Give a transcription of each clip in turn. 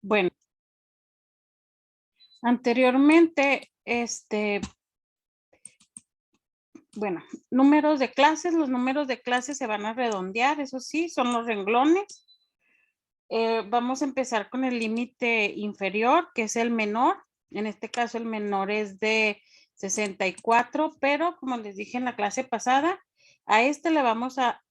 Bueno, anteriormente, bueno, números de clases, los números de clases se van a redondear, eso sí, son los renglones. Vamos a empezar con el límite inferior, que es el menor. En este caso, el menor es de 64, pero como les dije en la clase pasada, a este le vamos a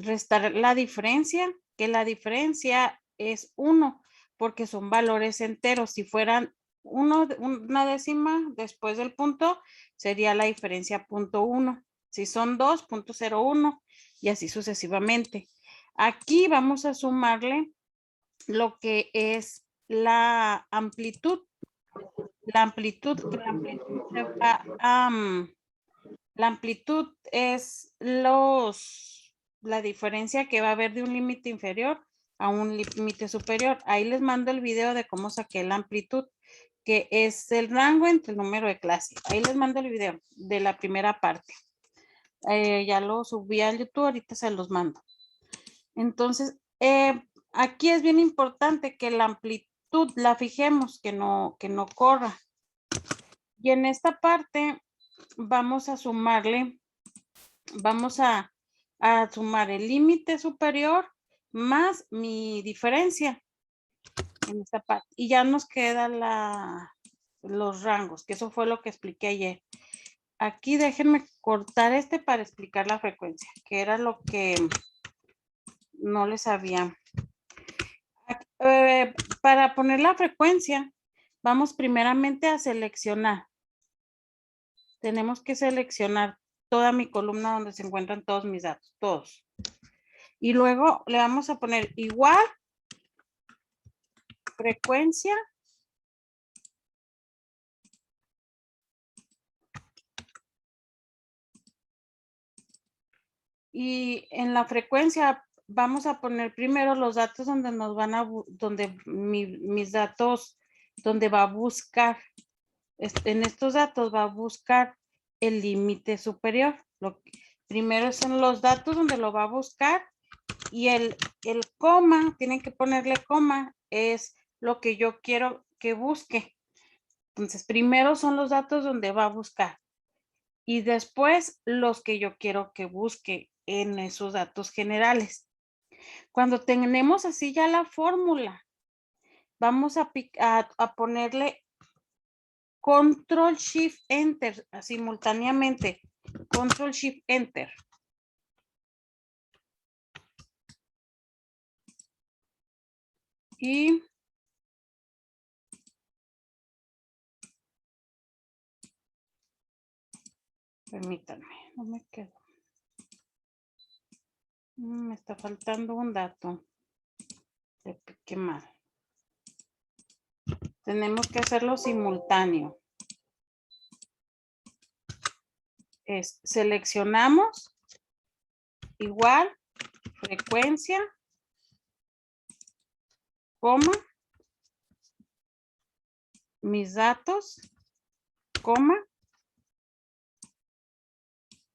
restar la diferencia, que la diferencia es 1, porque son valores enteros. Si fueran una décima después del punto, sería la diferencia 0.1. Si son 2, 0.01 y así sucesivamente. Aquí vamos a sumarle lo que es la amplitud. La amplitud se va a... la amplitud es la diferencia que va a haber de un límite inferior a un límite superior. Ahí les mando el video de cómo saqué la amplitud, que es el rango entre el número de clase. Ahí les mando el video de la primera parte. Ya lo subí al YouTube, ahorita se los mando. Entonces, aquí es bien importante que la amplitud la fijemos, que no corra. Y en esta parte vamos a sumarle, vamos a sumar el límite superior más mi diferencia en esta parte. Y ya nos quedan los rangos, que eso fue lo que expliqué ayer. Aquí déjenme cortar para explicar la frecuencia, que era lo que no les sabía. Para poner la frecuencia, vamos primeramente a seleccionar. Tenemos que seleccionar toda mi columna donde se encuentran todos mis datos, todos. Y luego le vamos a poner igual frecuencia y en la frecuencia vamos a poner primero los datos donde nos van a, donde mis datos, donde va a buscar, en estos datos va a buscar el límite superior. Primero son los datos donde lo va a buscar y el coma, tienen que ponerle coma, es lo que yo quiero que busque. Entonces, primero son los datos donde va a buscar y después los que yo quiero que busque en esos datos generales. Cuando tenemos así ya la fórmula, vamos a ponerle Control Shift Enter simultáneamente. Control Shift Enter. Y permítanme, no me quedo. Me está faltando un dato. Le piqué mal. Tenemos que hacerlo simultáneo. Seleccionamos igual frecuencia, coma, mis datos, coma,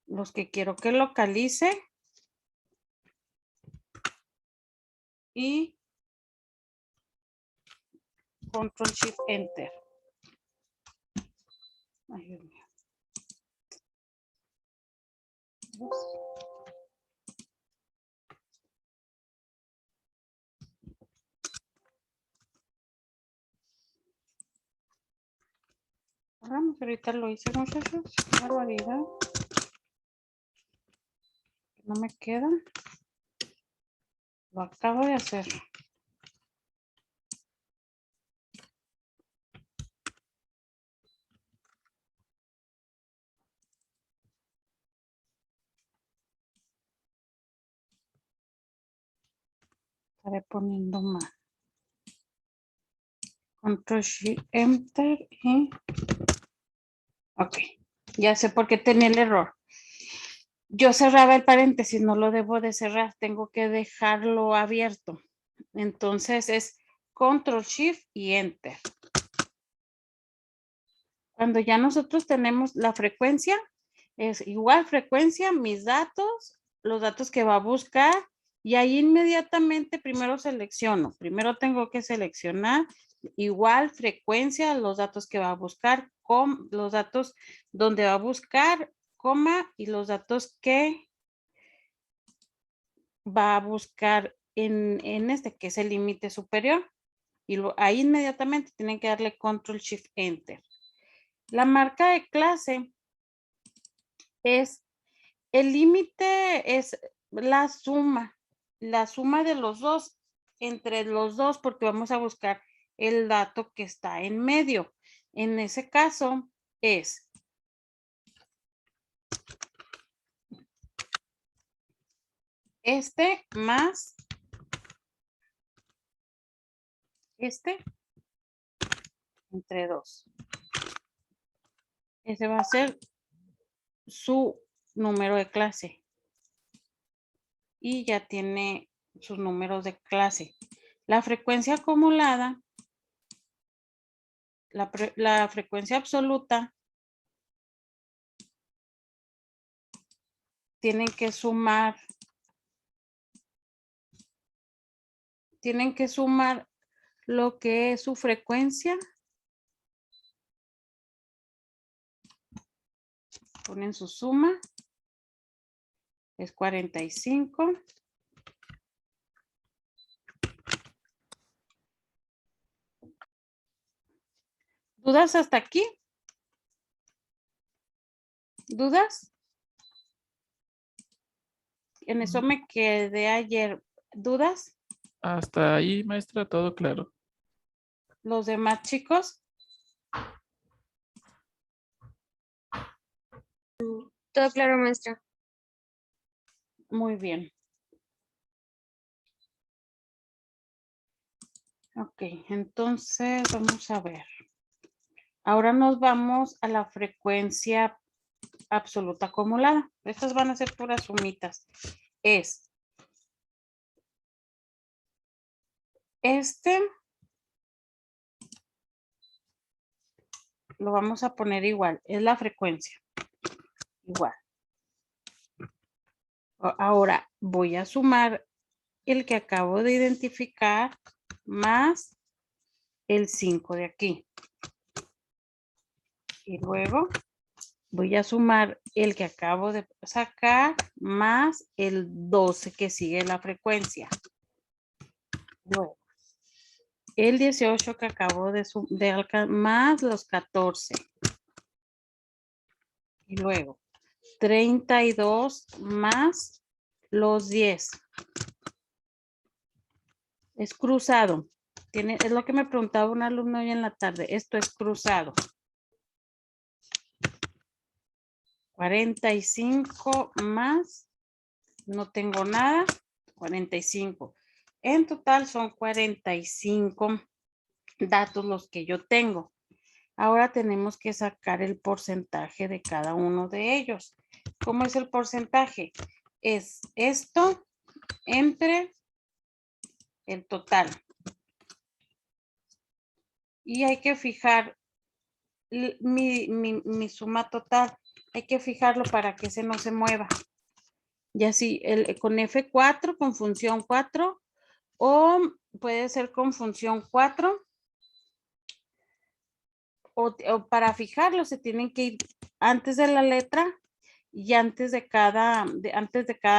los que quiero que localice y Control Shift Enter. Ay, Dios mío. Vamos, ahorita lo hice, muchachos. Barbaridad. No me queda. Lo acabo de hacer. Estaré poniendo mal. Control Shift Enter y... Ok. Ya sé por qué tenía el error. Yo cerraba el paréntesis, no lo debo de cerrar. Tengo que dejarlo abierto. Entonces es Control Shift y Enter. Cuando ya nosotros tenemos la frecuencia, es igual frecuencia, mis datos, los datos que va a buscar Y ahí inmediatamente primero selecciono. Primero tengo que seleccionar igual frecuencia, los datos que va a buscar, los datos donde va a buscar, coma, y los datos que va a buscar en este, que es el límite superior. Y ahí inmediatamente tienen que darle Control Shift Enter. La marca de clase es, el límite es la suma de los dos, entre los dos, porque vamos a buscar el dato que está en medio. En ese caso es este más este entre 2. Ese va a ser su número de clase. Y ya tiene sus números de clase. La frecuencia acumulada, la frecuencia absoluta, tienen que sumar lo que es su frecuencia. Ponen su suma. Es 45. ¿Dudas hasta aquí? ¿Dudas? En eso me quedé ayer. ¿Dudas? Hasta ahí, maestra, todo claro. ¿Los demás chicos? Todo claro, maestra. Muy bien. Ok, entonces vamos a ver. Ahora nos vamos a la frecuencia absoluta acumulada. Estas van a ser puras sumitas. Es este. Lo vamos a poner igual. Es la frecuencia. Igual. Ahora voy a sumar el que acabo de identificar más el 5 de aquí. Y luego voy a sumar el que acabo de sacar más el 12 que sigue la frecuencia. Luego, el 18 que acabo de alcanzar más los 14. Y luego 32 más los 10. Es cruzado. Es lo que me preguntaba un alumno hoy en la tarde. Esto es cruzado. 45 más. No tengo nada. 45. En total son 45 datos los que yo tengo. Ahora tenemos que sacar el porcentaje de cada uno de ellos. ¿Cómo es el porcentaje? Es esto entre el total. Y hay que fijar mi suma total. Hay que fijarlo para que ese no se mueva. Y así, con F4, con función 4, o puede ser con función 4, o para fijarlo se tienen que ir antes de la letra y antes de cada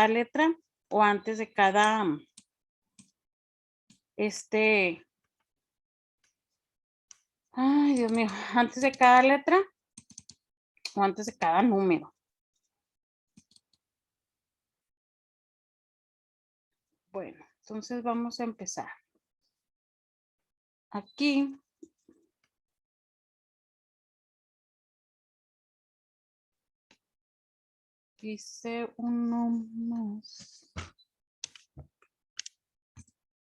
letra o antes de cada ay Dios mío, antes de cada letra o antes de cada número. Bueno, entonces vamos a empezar. Aquí dice uno más.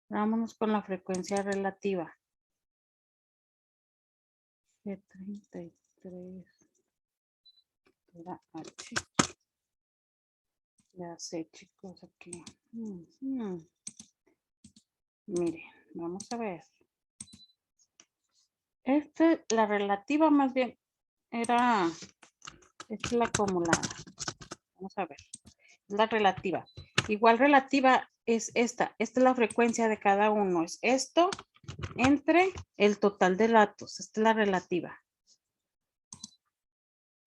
Vámonos con la frecuencia relativa. G33. Era H. Ya sé, chicos, aquí. Miren, vamos a ver. La relativa más bien esta es la acumulada. Vamos a ver. La relativa. Igual relativa es esta. Esta es la frecuencia de cada uno. Es esto entre el total de datos. Esta es la relativa.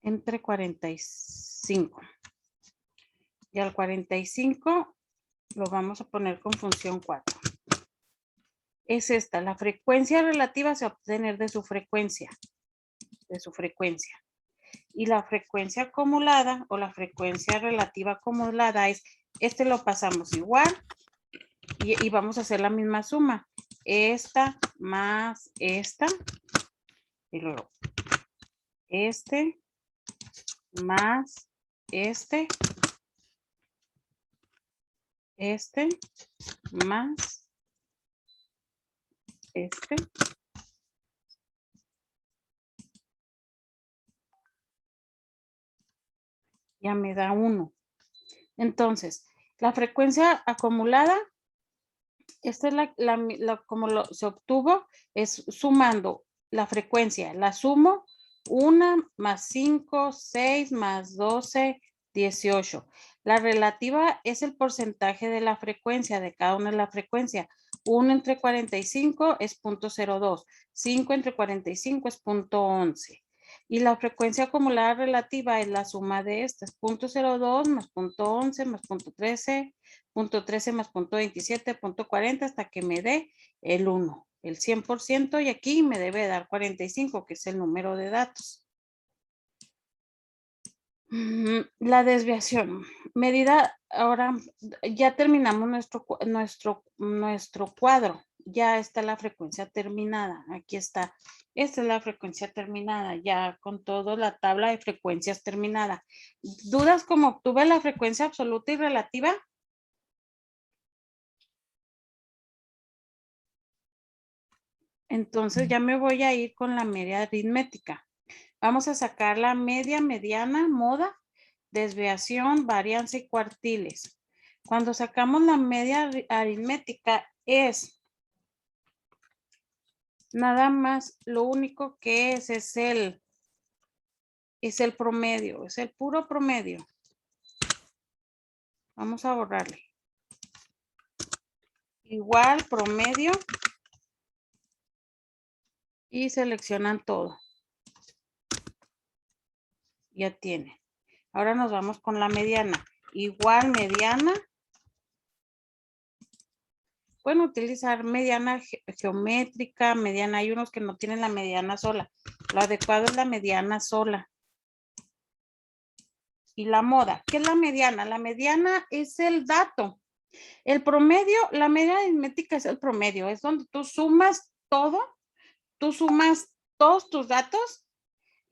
Entre 45. Y al 45 lo vamos a poner con función 4. Es esta. La frecuencia relativa se va a obtener de su frecuencia. De su frecuencia. Y la frecuencia acumulada o la frecuencia relativa acumulada es, este lo pasamos igual y vamos a hacer la misma suma. Esta más esta y luego este más este más este. Ya me da 1. Entonces, la frecuencia acumulada, esta es como se obtuvo, es sumando la frecuencia. La sumo 1 más 5, 6 más 12, 18. La relativa es el porcentaje de la frecuencia, de cada una de la frecuencia. 1 entre 45 es 0.02. 5 entre 45 es 0.11. Y la frecuencia acumulada relativa es la suma de estas. 0.02 más 0.11 más 0.13, 0.13 más 0.27, 0.40 hasta que me dé el 1, el 100%, y aquí me debe dar 45, que es el número de datos. La desviación. Medida, ahora ya terminamos nuestro cuadro. Ya está la frecuencia terminada. Aquí está. Esta es la frecuencia terminada. Ya con toda la tabla de frecuencias terminada. ¿Dudas cómo obtuve la frecuencia absoluta y relativa? Entonces ya me voy a ir con la media aritmética. Vamos a sacar la media, mediana, moda, desviación, varianza y cuartiles. Cuando sacamos la media aritmética es nada más, lo único que es el promedio, es el puro promedio. Vamos a borrarle. Igual promedio y seleccionan todo. Ya tiene. Ahora nos vamos con la mediana. Igual mediana. Pueden utilizar mediana geométrica, mediana. Hay unos que no tienen la mediana sola. Lo adecuado es la mediana sola. Y la moda. ¿Qué es la mediana? La mediana es el dato. El promedio, la media aritmética es el promedio. Es donde tú sumas todo. Tú sumas todos tus datos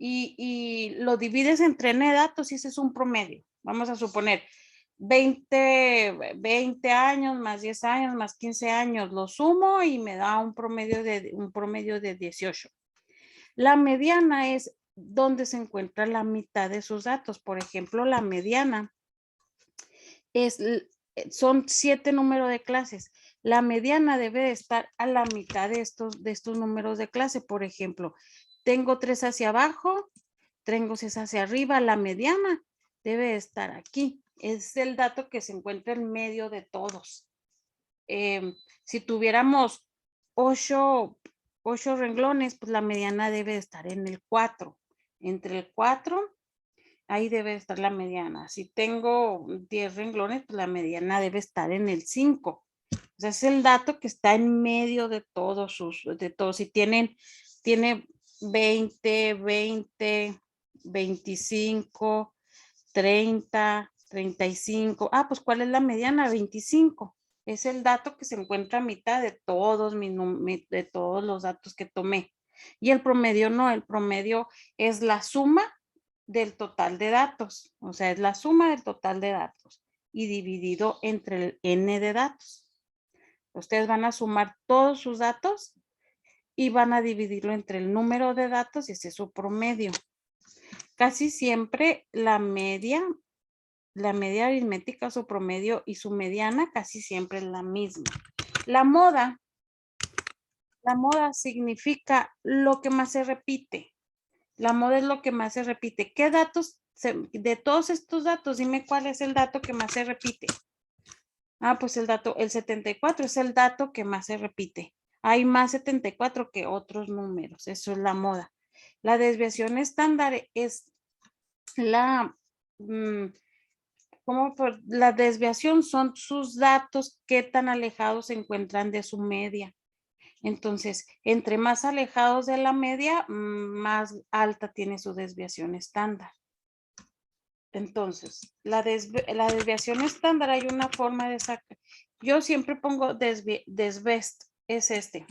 y lo divides entre n datos y ese es un promedio. Vamos a suponer 20 años más 10 años más 15 años. Lo sumo y me da un promedio de 18. La mediana es donde se encuentra la mitad de sus datos. Por ejemplo, la mediana son 7 números de clases. La mediana debe de estar a la mitad de estos números de clase. Por ejemplo, tengo 3 hacia abajo, tengo 6 hacia arriba. La mediana debe de estar aquí. Es el dato que se encuentra en medio de todos. Si tuviéramos 8 renglones, pues la mediana debe de estar en el 4. Entre el 4, ahí debe estar la mediana. Si tengo 10 renglones, pues la mediana debe estar en el 5. O sea, es el dato que está en medio de todos Si tiene 20, 25, 30, 35. Ah, pues ¿cuál es la mediana? 25. Es el dato que se encuentra a mitad de todos los datos que tomé. Y el promedio no, el promedio es la suma del total de datos. O sea, es la suma del total de datos y dividido entre el n de datos. Ustedes van a sumar todos sus datos y van a dividirlo entre el número de datos y ese es su promedio. Casi siempre la media aritmética, su promedio y su mediana casi siempre es la misma. La moda significa lo que más se repite. La moda es lo que más se repite. ¿Qué datos, de todos estos datos, dime cuál es el dato que más se repite? Ah, pues el dato, el 74 es el dato que más se repite. Hay más 74 que otros números. Eso es la moda. La desviación estándar es la, la desviación son sus datos, qué tan alejados se encuentran de su media. Entonces, entre más alejados de la media, más alta tiene su desviación estándar. Entonces, la desviación estándar hay una forma de sacar. Yo siempre pongo desbest, es este.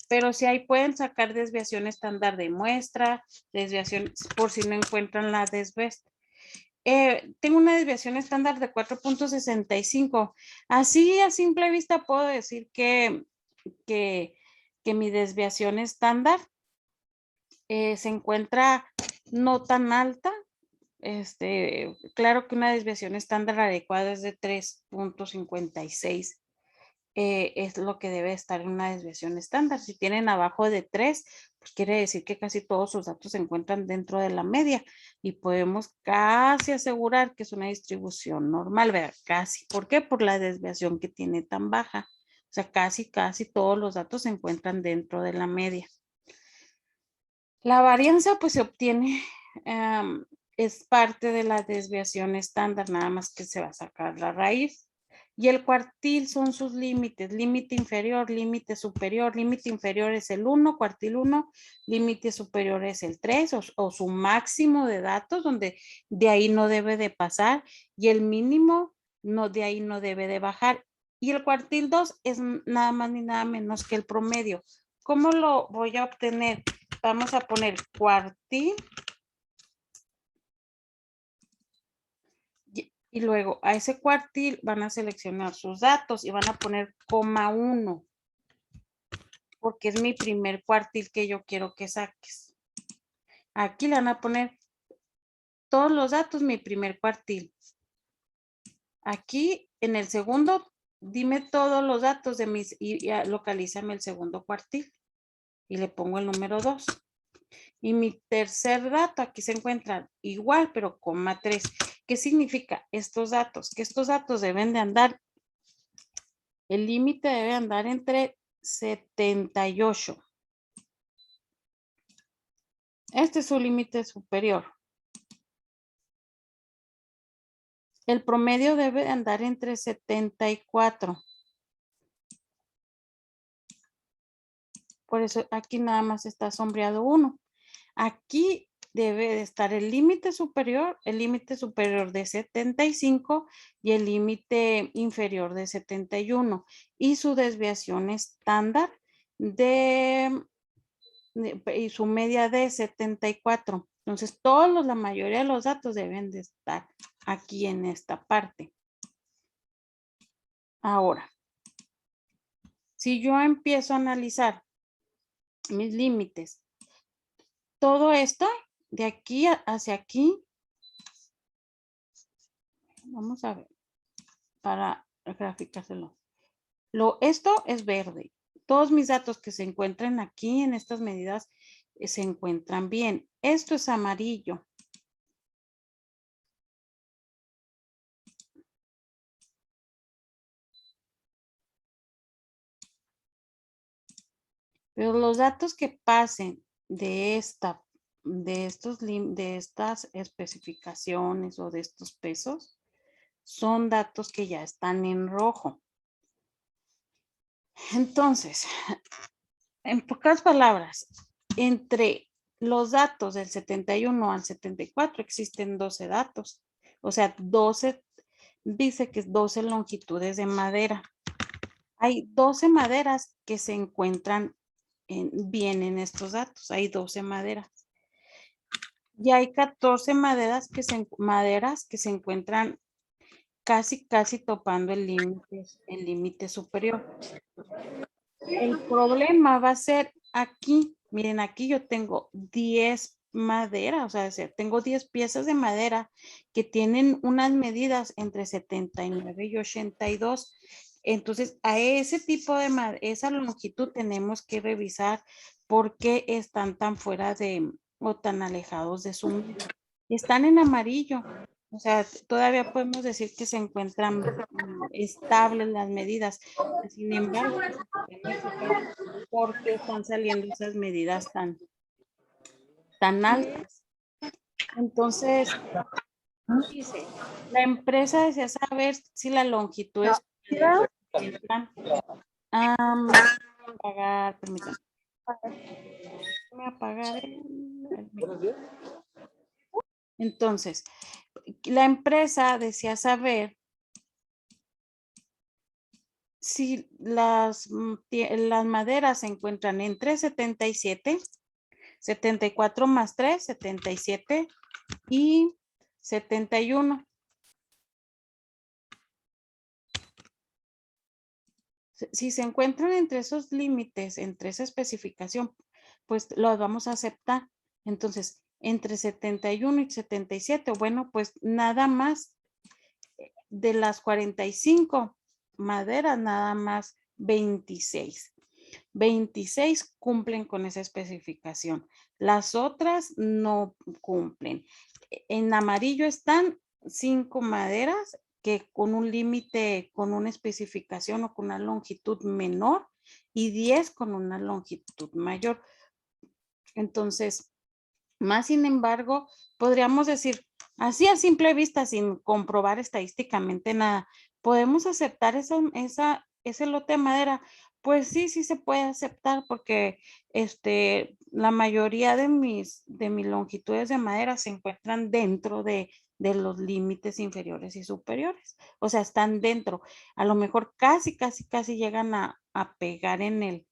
Pero si ahí pueden sacar desviación estándar de muestra, desviación por si no encuentran la desbest. Tengo una desviación estándar de 4.65. Así a simple vista puedo decir que mi desviación estándar se encuentra no tan alta. Claro que una desviación estándar adecuada es de 3.56. Es lo que debe estar en una desviación estándar. Si tienen abajo de 3, pues quiere decir que casi todos sus datos se encuentran dentro de la media y podemos casi asegurar que es una distribución normal, ¿verdad? Casi. ¿Por qué? Por la desviación que tiene tan baja. O sea, casi todos los datos se encuentran dentro de la media. La varianza pues se obtiene, es parte de la desviación estándar, nada más que se va a sacar la raíz. Y el cuartil son sus límites, límite inferior, límite superior. Límite inferior es el 1, cuartil 1, límite superior es el 3 o su máximo de datos, donde de ahí no debe de pasar, y el mínimo no, de ahí no debe de bajar. Y el cuartil 2 es nada más ni nada menos que el promedio. ¿Cómo lo voy a obtener? Vamos a poner cuartil. Y luego a ese cuartil van a seleccionar sus datos y van a poner coma 1. Porque es mi primer cuartil que yo quiero que saques. Aquí le van a poner todos los datos, mi primer cuartil. Aquí en el segundo, dime todos los datos de mis y localízame el segundo cuartil. Y le pongo el número 2. Y mi tercer dato, aquí se encuentran igual, pero coma 3. ¿Qué significa estos datos? Que estos datos deben de andar, el límite debe andar entre 78. Este es su límite superior. El promedio debe de andar entre 74. Por eso aquí nada más está sombreado 1. Aquí debe de estar el límite superior de 75 y el límite inferior de 71 y su desviación estándar y su media de 74. Entonces, la mayoría de los datos deben de estar aquí en esta parte. Ahora, si yo empiezo a analizar mis límites, todo esto de aquí hacia aquí, vamos a ver, para graficárselo. Esto es verde. Todos mis datos que se encuentran aquí en estas medidas se encuentran bien. Esto es amarillo. Pero los datos que pasen de estas especificaciones o de estos pesos son datos que ya están en rojo. Entonces, en pocas palabras, entre los datos del 71 al 74 existen 12 datos. O sea, 12, dice que es 12 longitudes de madera. Hay 12 maderas que se encuentran bien en estos datos. Hay 12 maderas. Y hay 14 maderas que se encuentran casi topando el límite superior. El problema va a ser aquí. Miren, aquí yo tengo 10 maderas, o sea, tengo 10 piezas de madera que tienen unas medidas entre 79 y 82. Entonces, a ese tipo de esa longitud tenemos que revisar por qué están tan fuera de o tan alejados de su media. Están en amarillo. O sea, todavía podemos decir que se encuentran estables las medidas. Sin embargo, pues, porque están saliendo esas medidas tan altas. Entonces, dice, la empresa desea saber si la longitud es pagar, permítanme. Voy a apagar Entonces, la empresa desea saber si las maderas se encuentran entre 77, 74 más 3, 77 y 71. Si se encuentran entre esos límites, entre esa especificación, pues los vamos a aceptar. Entonces, entre 71 y 77, bueno, pues nada más de las 45 maderas, nada más 26. 26 cumplen con esa especificación. Las otras no cumplen. En amarillo están 5 maderas que con un límite, con una especificación o con una longitud menor y 10 con una longitud mayor. Entonces, más sin embargo, podríamos decir, así a simple vista, sin comprobar estadísticamente nada, ¿podemos aceptar ese lote de madera? Pues sí, sí se puede aceptar porque la mayoría de mis longitudes de madera se encuentran dentro de los límites inferiores y superiores. O sea, están dentro. A lo mejor casi llegan a pegar en el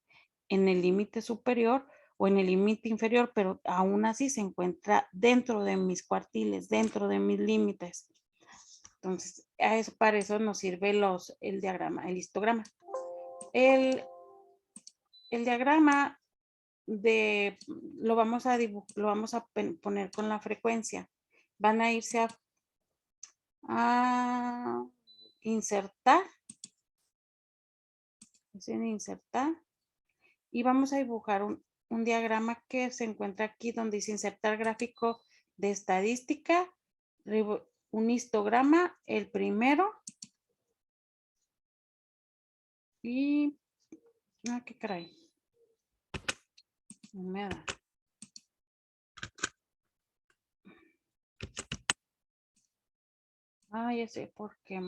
límite superior o en el límite inferior, pero aún así se encuentra dentro de mis cuartiles, dentro de mis límites. Entonces, para eso nos sirve el diagrama, el histograma. El diagrama lo vamos a poner con la frecuencia. Van a irse a insertar. Insertar. Y vamos a dibujar un diagrama que se encuentra aquí donde dice insertar gráfico de estadística, un histograma, el primero. Y, qué caray. No me da. Ya sé por qué.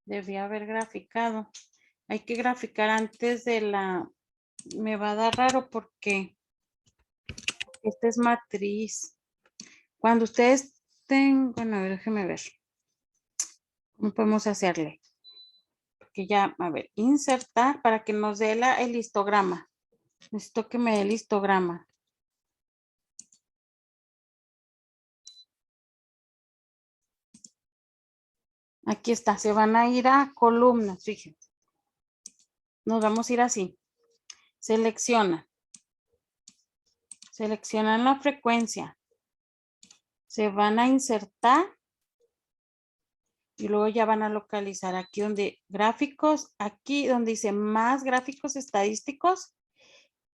Debía haber graficado. Hay que graficar antes de me va a dar raro porque esta es matriz. Cuando ustedes tengan, bueno, a ver, déjenme ver. ¿Cómo podemos hacerle? Porque ya, a ver, insertar para que nos dé el histograma. Necesito que me dé el histograma. Aquí está, se van a ir a columnas, fíjense. Nos vamos a ir así. Seleccionan la frecuencia. Se van a insertar. Y luego ya van a localizar aquí donde gráficos, aquí donde dice más gráficos estadísticos.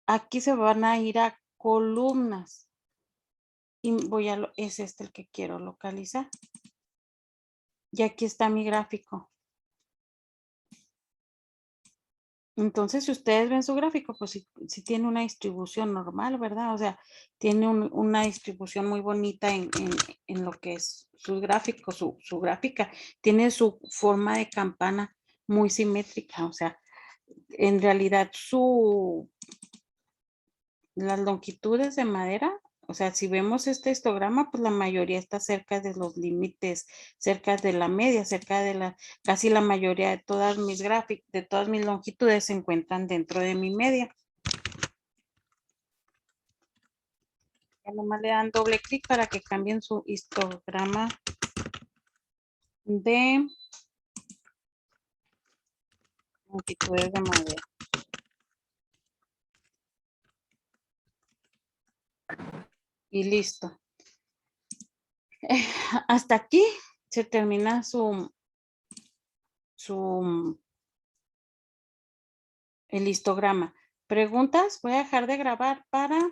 Aquí se van a ir a columnas. Y es el que quiero localizar. Y aquí está mi gráfico. Entonces, si ustedes ven su gráfico, pues sí tiene una distribución normal, ¿verdad? O sea, tiene una distribución muy bonita en lo que es sus gráficos, su gráfica. Tiene su forma de campana muy simétrica. O sea, en realidad las longitudes de madera, o sea, si vemos este histograma, pues la mayoría está cerca de los límites, cerca de la media, cerca de casi la mayoría de todas mis gráficos, de todas mis longitudes se encuentran dentro de mi media. Ya nomás le dan doble clic para que cambien su histograma de longitudes de madera. Y listo. Hasta aquí se termina el histograma. ¿Preguntas? Voy a dejar de grabar para